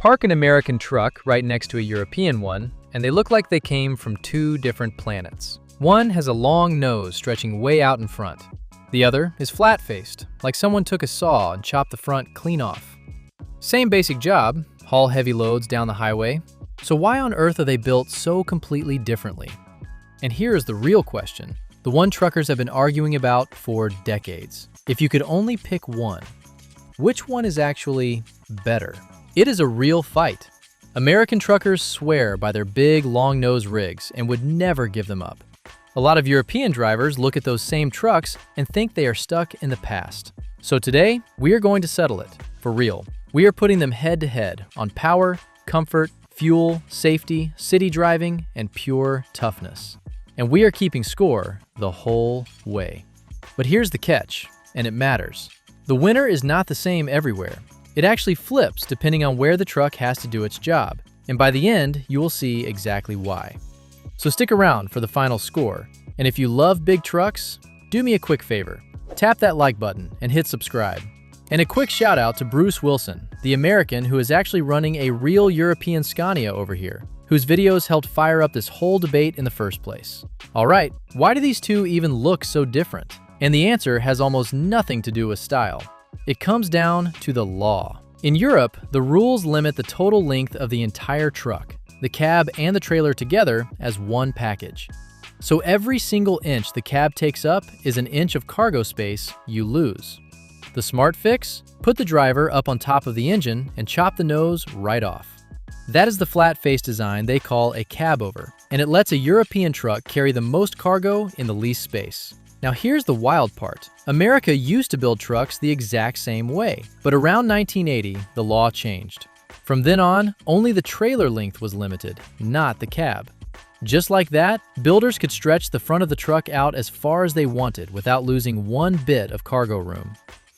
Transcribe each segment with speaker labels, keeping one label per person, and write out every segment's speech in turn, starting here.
Speaker 1: Park an American truck right next to a European one, and they look like they came from two different planets. One has a long nose stretching way out in front. The other is flat-faced, like someone took a saw and chopped the front clean off. Same basic job, haul heavy loads down the highway. So why on earth are they built so completely differently? And here is the real question, the one truckers have been arguing about for decades. If you could only pick one, which one is actually better? It is a real fight. American truckers swear by their big, long-nose rigs and would never give them up. A lot of European drivers look at those same trucks and think they are stuck in the past. So today, we are going to settle it, for real. We are putting them head-to-head on power, comfort, fuel, safety, city driving, and pure toughness. And we are keeping score the whole way. But here's the catch, and it matters. The winner is not the same everywhere. It actually flips depending on where the truck has to do its job, and by the end, you will see exactly why. So stick around for the final score, and if you love big trucks, do me a quick favor. Tap that like button and hit subscribe. And a quick shout out to Bruce Wilson, the American who is actually running a real European Scania over here, whose videos helped fire up this whole debate in the first place. Alright, why do these two even look so different? And the answer has almost nothing to do with style. It comes down to the law. In Europe, the rules limit the total length of the entire truck, the cab and the trailer together as one package. So every single inch the cab takes up is an inch of cargo space you lose. The smart fix? Put the driver up on top of the engine and chop the nose right off. That is the flat face design they call a cab over, and it lets a European truck carry the most cargo in the least space. Now here's the wild part. America used to build trucks the exact same way, but around 1980, the law changed. From then on, only the trailer length was limited, not the cab. Just like that, builders could stretch the front of the truck out as far as they wanted without losing one bit of cargo room.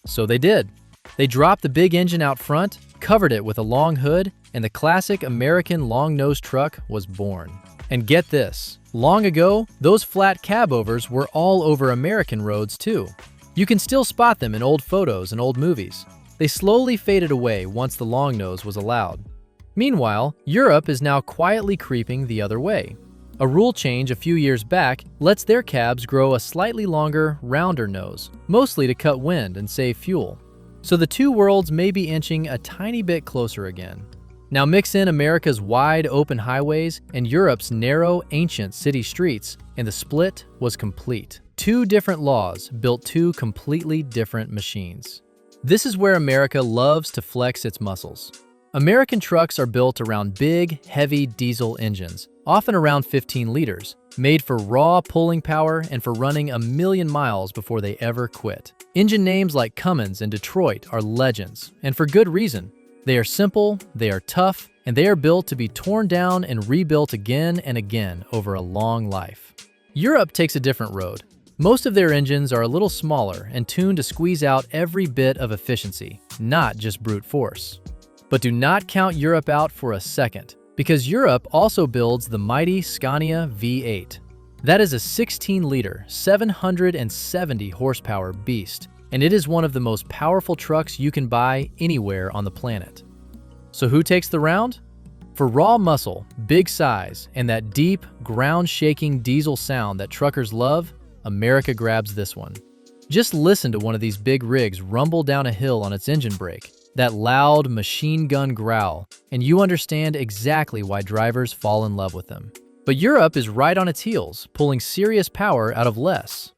Speaker 1: So they did. They dropped the big engine out front, covered it with a long hood, and the classic American long-nosed truck was born. And get this, long ago, those flat cab-overs were all over American roads too. You can still spot them in old photos and old movies. They slowly faded away once the long nose was allowed. Meanwhile, Europe is now quietly creeping the other way. A rule change a few years back lets their cabs grow a slightly longer, rounder nose, mostly to cut wind and save fuel. So the two worlds may be inching a tiny bit closer again. Now mix in America's wide open highways and Europe's narrow, ancient city streets, and the split was complete. Two different laws built two completely different machines. This is where America loves to flex its muscles. American trucks are built around big, heavy diesel engines, often around 15 liters, made for raw pulling power and for running 1,000,000 miles before they ever quit. Engine names like Cummins and Detroit are legends, and for good reason. They are simple, they are tough, and they are built to be torn down and rebuilt again and again over a long life. Europe takes a different road. Most of their engines are a little smaller and tuned to squeeze out every bit of efficiency, not just brute force. But do not count Europe out for a second, because Europe also builds the mighty Scania V8. That is a 16-liter, 770 horsepower beast, and it is one of the most powerful trucks you can buy anywhere on the planet. So who takes the round? For raw muscle, big size, and that deep, ground-shaking diesel sound that truckers love, America grabs this one. Just listen to one of these big rigs rumble down a hill on its engine brake, that loud machine gun growl, and you understand exactly why drivers fall in love with them. But Europe is right on its heels, pulling serious power out of less.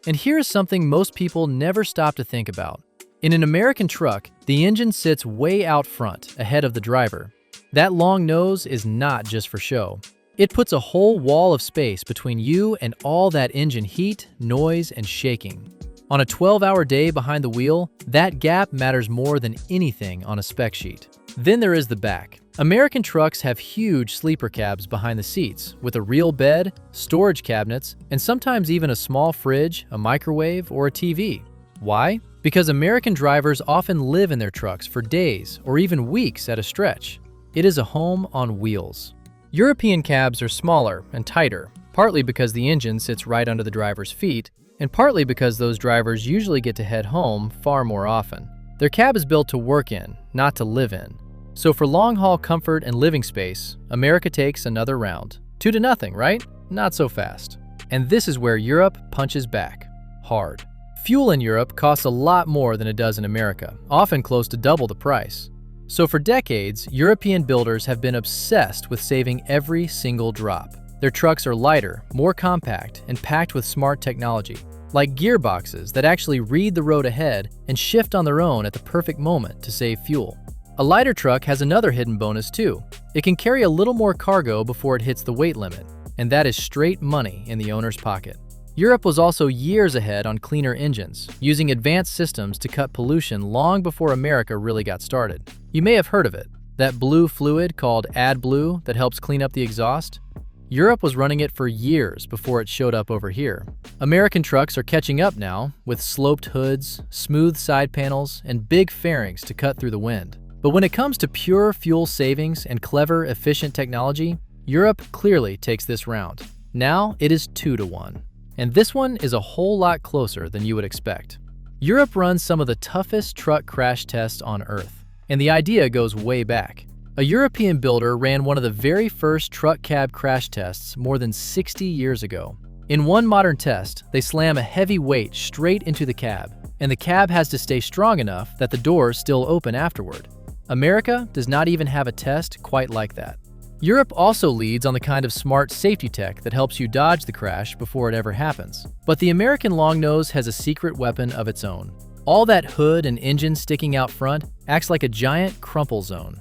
Speaker 1: And here's something most people never stop to think about. In an American truck, the engine sits way out front, ahead of the driver. That long nose is not just for show. It puts a whole wall of space between you and all that engine heat, noise, and shaking. On a 12-hour day behind the wheel, that gap matters more than anything on a spec sheet. Then there is the back. American trucks have huge sleeper cabs behind the seats with a real bed, storage cabinets, and sometimes even a small fridge, a microwave, or a TV. Why? Because American drivers often live in their trucks for days or even weeks at a stretch. It is a home on wheels. European cabs are smaller and tighter, partly because the engine sits right under the driver's feet, and partly because those drivers usually get to head home far more often. Their cab is built to work in, not to live in. So for long-haul comfort and living space, America takes another round. 2-0, right? Not so fast. And this is where Europe punches back. Hard. Fuel in Europe costs a lot more than it does in America, often close to double the price. So for decades, European builders have been obsessed with saving every single drop. Their trucks are lighter, more compact, and packed with smart technology, like gearboxes that actually read the road ahead and shift on their own at the perfect moment to save fuel. A lighter truck has another hidden bonus too. It can carry a little more cargo before it hits the weight limit, and that is straight money in the owner's pocket. Europe was also years ahead on cleaner engines, using advanced systems to cut pollution long before America really got started. You may have heard of it, that blue fluid called AdBlue that helps clean up the exhaust. Europe was running it for years before it showed up over here. American trucks are catching up now with sloped hoods, smooth side panels, and big fairings to cut through the wind. But when it comes to pure fuel savings and clever, efficient technology, Europe clearly takes this round. Now it is 2-1. And this one is a whole lot closer than you would expect. Europe runs some of the toughest truck crash tests on Earth, and the idea goes way back. A European builder ran one of the very first truck cab crash tests more than 60 years ago. In one modern test, they slam a heavy weight straight into the cab, and the cab has to stay strong enough that the doors still open afterward. America does not even have a test quite like that. Europe also leads on the kind of smart safety tech that helps you dodge the crash before it ever happens. But the American long nose has a secret weapon of its own. All that hood and engine sticking out front acts like a giant crumple zone.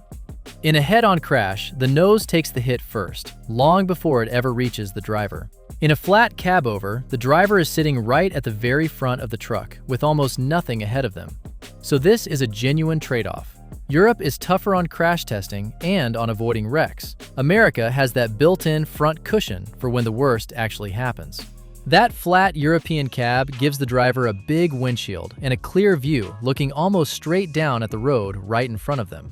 Speaker 1: In a head-on crash, the nose takes the hit first, long before it ever reaches the driver. In a flat cab-over, the driver is sitting right at the very front of the truck, with almost nothing ahead of them. So this is a genuine trade-off. Europe is tougher on crash testing and on avoiding wrecks. America has that built-in front cushion for when the worst actually happens. That flat European cab gives the driver a big windshield and a clear view looking almost straight down at the road right in front of them.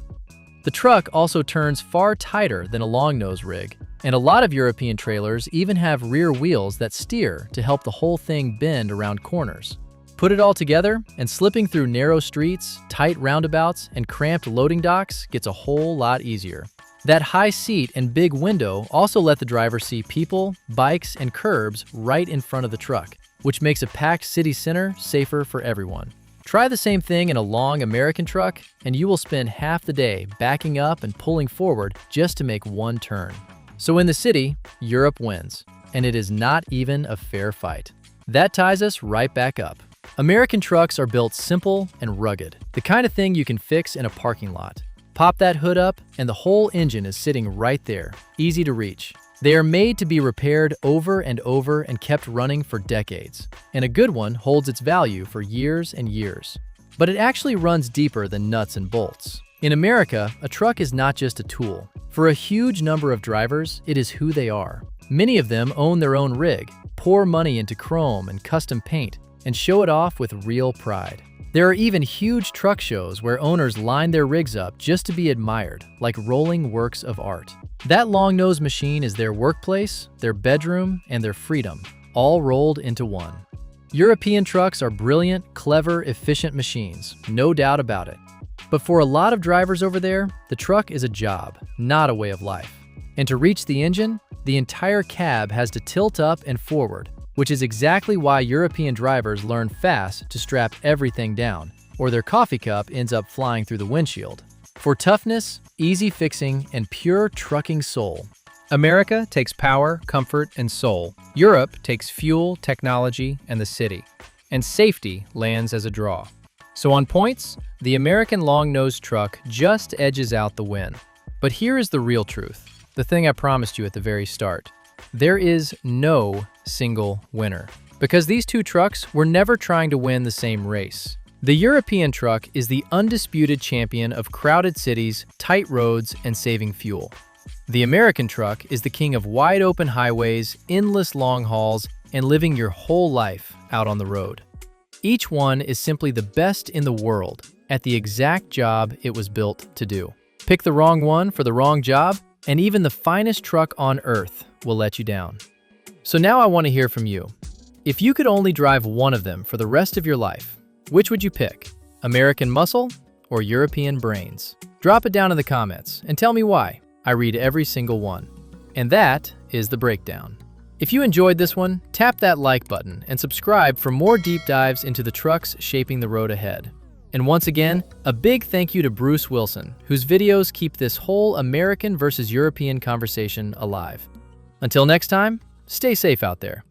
Speaker 1: The truck also turns far tighter than a long-nose rig, and a lot of European trailers even have rear wheels that steer to help the whole thing bend around corners. Put it all together, and slipping through narrow streets, tight roundabouts, and cramped loading docks gets a whole lot easier. That high seat and big window also let the driver see people, bikes, and curbs right in front of the truck, which makes a packed city center safer for everyone. Try the same thing in a long American truck, and you will spend half the day backing up and pulling forward just to make one turn. So in the city, Europe wins, and it is not even a fair fight. That ties us right back up. American trucks are built simple and rugged, the kind of thing you can fix in a parking lot. Pop that hood up, and the whole engine is sitting right there, easy to reach. They are made to be repaired over and over and kept running for decades, and a good one holds its value for years and years. But it actually runs deeper than nuts and bolts. In America, a truck is not just a tool. For a huge number of drivers, it is who they are. Many of them own their own rig, pour money into chrome and custom paint, and show it off with real pride. There are even huge truck shows where owners line their rigs up just to be admired, like rolling works of art. That long-nose machine is their workplace, their bedroom, and their freedom, all rolled into one. European trucks are brilliant, clever, efficient machines, no doubt about it. But for a lot of drivers over there, the truck is a job, not a way of life. And to reach the engine, the entire cab has to tilt up and forward, which is exactly why European drivers learn fast to strap everything down, or their coffee cup ends up flying through the windshield. For toughness, easy fixing, and pure trucking soul, America takes power, comfort, and soul. Europe takes fuel, technology, and the city. And safety lands as a draw. So on points, the American long-nosed truck just edges out the win. But here is the real truth, the thing I promised you at the very start. There is no single winner, because these two trucks were never trying to win the same race. The European truck is the undisputed champion of crowded cities, tight roads, and saving fuel. The American truck is the king of wide-open highways, endless long hauls, and living your whole life out on the road. Each one is simply the best in the world at the exact job it was built to do. Pick the wrong one for the wrong job, and even the finest truck on earth will let you down. So now I want to hear from you. If you could only drive one of them for the rest of your life, which would you pick? American muscle or European brains? Drop it down in the comments and tell me why. I read every single one. And that is the breakdown. If you enjoyed this one, tap that like button and subscribe for more deep dives into the trucks shaping the road ahead. And once again, a big thank you to Bruce Wilson, whose videos keep this whole American versus European conversation alive. Until next time, stay safe out there.